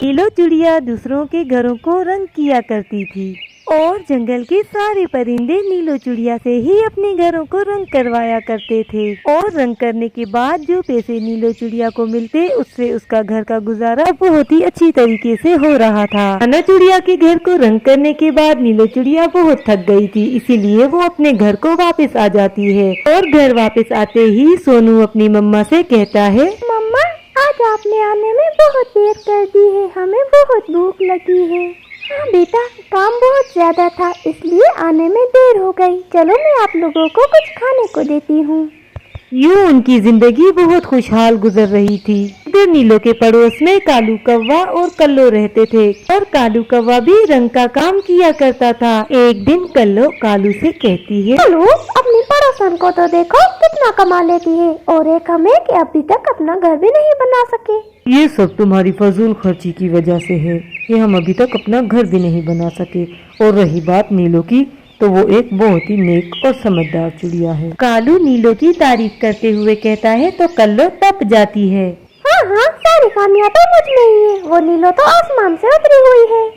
नीलो चिड़िया दूसरों के घरों को रंग किया करती थी और जंगल के सारे परिंदे नीलो चिड़िया से ही अपने घरों को रंग करवाया करते थे। और रंग करने के बाद जो पैसे नीलो चिड़िया को मिलते, उससे उसका घर का गुजारा बहुत ही अच्छी तरीके से हो रहा था। नीलो चिड़िया के घर को रंग करने के बाद नीलो चिड़िया बहुत थक गई थी, इसीलिए वो अपने घर को वापस आ जाती है। और घर वापस आते ही सोनू अपनी मम्मा से कहता है, मम्मा आज आपने आने में बहुत देर कर दी है, हमें बहुत भूख लगी है। हाँ बेटा, काम बहुत ज्यादा था इसलिए आने में देर हो गई। चलो मैं आप लोगों को कुछ खाने को देती हूँ। यूं उनकी जिंदगी बहुत खुशहाल गुजर रही थी। इधर नीलो के पड़ोस में कालू कौवा और कल्लो रहते थे और कालू कौवा भी रंग का काम किया करता था। एक दिन कल्लो कालू से कहती है, कालू अपनी पड़ोसन को तो देखो कितना कमा लेती है, और एक हमें कि अभी तक अपना घर भी नहीं बना सके। ये सब तुम्हारी फजूल खर्ची की वजह से है कि हम अभी तक अपना घर भी नहीं बना सके। और रही बात नीलो की, तो वो एक बहुत ही नेक और समझदार चिड़िया है। कालू नीलो की तारीफ करते हुए कहता है तो कल्लो तप जाती है। हाँ हाँ, सारी खामियां तो मुझ में ही है, वो नीलो तो आसमान से उतरी हुई है।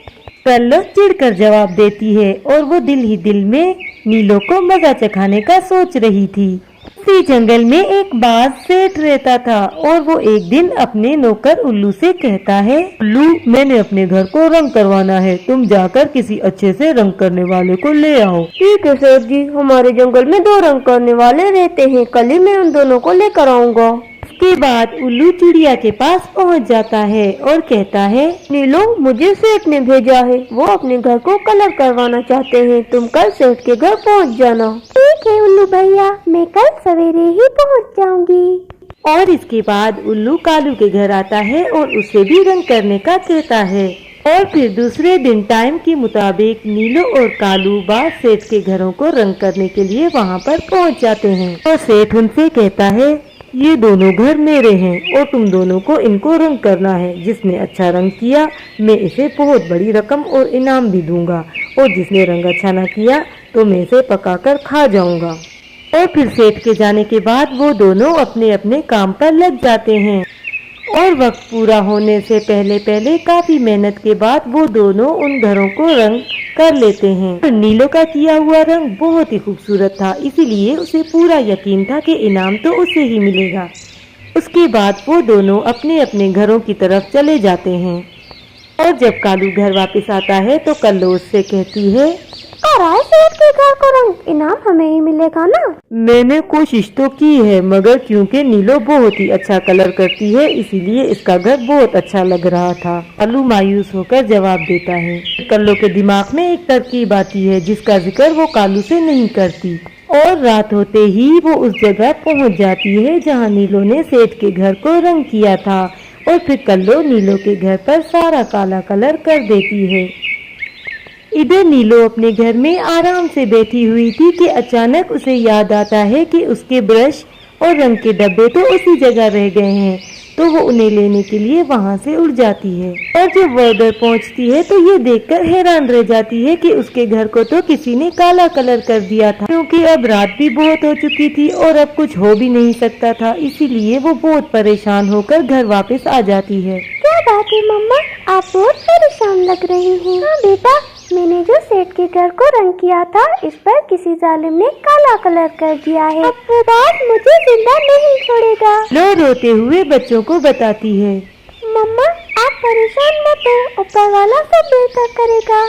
कल्लो चिढ़कर जवाब देती है और वो दिल ही दिल में नीलो को मजा चखाने का सोच रही थी। उसी जंगल में एक बाज सेठ रहता था और वो एक दिन अपने नौकर उल्लू से कहता है, उल्लू मैंने अपने घर को रंग करवाना है, तुम जाकर किसी अच्छे से रंग करने वाले को ले आओ। ठीक है सेठ जी, हमारे जंगल में 2 रंग करने वाले रहते हैं, कल ही मैं उन दोनों को लेकर आऊँगा। उसके बाद उल्लू चिड़िया के पास पहुंच जाता है और कहता है, नीलो मुझे सेठ ने भेजा है, वो अपने घर को कलर करवाना चाहते हैं, तुम कल सेठ के घर पहुंच जाना। ठीक है उल्लू भैया, मैं कल सवेरे ही पहुंच जाऊंगी। और इसके बाद उल्लू कालू के घर आता है और उसे भी रंग करने का कहता है। और फिर दूसरे दिन टाइम के मुताबिक नीलो और कालू बाज सेठ के घरों को रंग करने के लिए वहाँ पर पहुँच जाते हैं। और सेठ उनसे कहता है, ये दोनों घर मेरे हैं और तुम दोनों को इनको रंग करना है। जिसने अच्छा रंग किया मैं इसे बहुत बड़ी रकम और इनाम भी दूंगा, और जिसने रंग अच्छा ना किया तो मैं इसे पकाकर खा जाऊंगा। और फिर सेठ के जाने के बाद वो दोनों अपने अपने काम पर लग जाते हैं। और वक्त पूरा होने से पहले पहले काफी मेहनत के बाद वो दोनों उन घरों को रंग कर लेते हैं। नीलो का किया हुआ रंग बहुत ही खूबसूरत था, इसीलिए उसे पूरा यकीन था कि इनाम तो उसे ही मिलेगा। उसके बाद वो दोनों अपने अपने घरों की तरफ चले जाते हैं। और जब कालू घर वापस आता है तो कल्लो उससे कहती है, सेठ के घर को रंग, इनाम हमें ही मिलेगा ना? मैंने कोशिश तो की है, मगर क्योंकि नीलो बहुत ही अच्छा कलर करती है इसीलिए इसका घर बहुत अच्छा लग रहा था। कालू मायूस होकर जवाब देता है। कल्लो के दिमाग में एक तरकीब आती है जिसका जिक्र वो कालू से नहीं करती। और रात होते ही वो उस जगह पहुंच जाती है जहां नीलो ने सेठ के घर को रंग किया था। और फिर कल्लो नीलो के घर पर सारा काला कलर कर देती है। इधर नीलो अपने घर में आराम से बैठी हुई थी कि अचानक उसे याद आता है कि उसके ब्रश और रंग के डब्बे तो उसी जगह रह गए हैं। तो वो उन्हें लेने के लिए वहाँ से उड़ जाती है। और जब वो उधर पहुँचती है तो ये देखकर हैरान रह जाती है कि उसके घर को तो किसी ने काला कलर कर दिया था, क्योंकि अब रात भी बहुत हो चुकी थी और अब कुछ हो भी नहीं सकता था। इसीलिए वो बहुत परेशान होकर घर वापस आ जाती है। क्या बात है मम्मा, आप बहुत परेशान लग रही हैं। हाँ बेटा, मैंने जो सेठ के घर को रंग किया था इस पर किसी जालिम ने काला कलर कर दिया है। अब वो बात मुझे जिंदा नहीं छोड़ेगा। लो रोते हुए बच्चों को बताती है। मम्मा आप परेशान मत हो, ऊपर वाला सब बेहतर करेगा।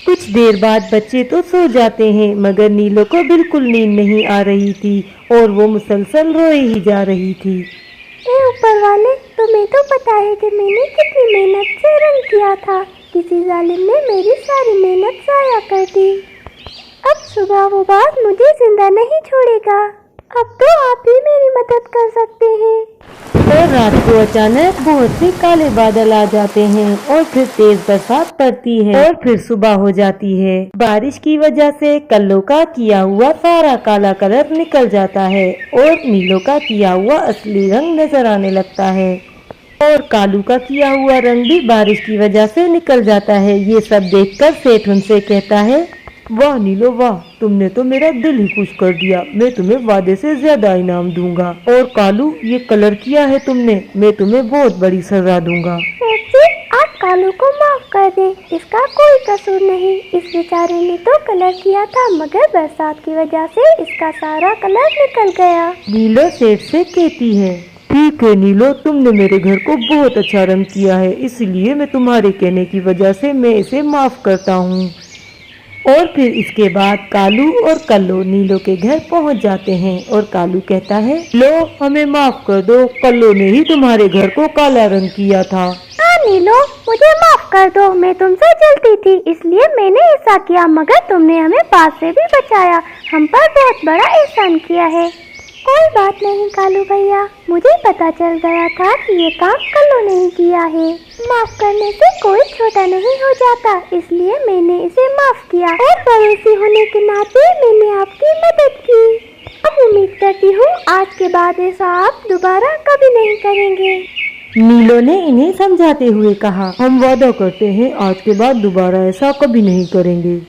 कुछ देर बाद बच्चे तो सो जाते हैं, मगर नीलो को बिल्कुल नींद नहीं आ रही थी और वो मुसलसल रोए ही जा रही थी। ए ऊपर वाले, तुम्हें तो पता है कि मैंने कितनी मेहनत से रंग किया था, किसी जालिम ने मेरी सारी मेहनत जाया कर दी। अब सुबह वो बात मुझे जिंदा नहीं छोड़ेगा। अब तो आप ही मेरी मदद कर सकते हैं। और रात को अचानक बहुत से काले बादल आ जाते हैं और फिर तेज बरसात पड़ती है और फिर सुबह हो जाती है। बारिश की वजह से कल्लो का किया हुआ सारा काला कलर निकल जाता है और नीलो का किया हुआ असली रंग नजर आने लगता है। और कालू का किया हुआ रंग भी बारिश की वजह से निकल जाता है। ये सब देखकर सेठ उनसे कहता है, वाह नीलो वाह, तुमने तो मेरा दिल ही खुश कर दिया। मैं तुम्हें वादे से ज्यादा इनाम दूंगा। और कालू, ये कलर किया है तुमने, मैं तुम्हें बहुत बड़ी सजा दूंगा। सेठ जी, आप कालू को माफ कर दें, इसका कोई कसूर नहीं। इस बेचारे ने तो कलर किया था, मगर बरसात की वजह से इसका सारा कलर निकल गया। नीलो सेठ से कहती है, ठीक है नीलो, तुमने मेरे घर को बहुत अच्छा रंग किया है, इसलिए मैं तुम्हारे कहने की वजह से मैं इसे माफ करता हूँ। और फिर इसके बाद कालू और कल्लो नीलो के घर पहुंच जाते हैं और कालू कहता है, लो हमें माफ कर दो, कल्लो ने ही तुम्हारे घर को काला रंग किया था। हाँ नीलो, मुझे माफ कर दो, मैं तुमसे जलती थी इसलिए मैंने ऐसा किया, मगर तुमने हमें बात से भी बचाया, हम पर बहुत बड़ा एहसान किया है। कोई बात नहीं कालू भैया, मुझे पता चल गया था कि ये काम कल्लू नहीं किया है। माफ करने से कोई छोटा नहीं हो जाता, इसलिए मैंने इसे माफ किया और पड़ोसी होने के नाते मैंने आपकी मदद की। अब उम्मीद करती हूँ आज के बाद ऐसा आप दोबारा कभी नहीं करेंगे। नीलो ने इन्हें समझाते हुए कहा, हम वादा करते हैं आज के बाद दोबारा ऐसा कभी नहीं करेंगे।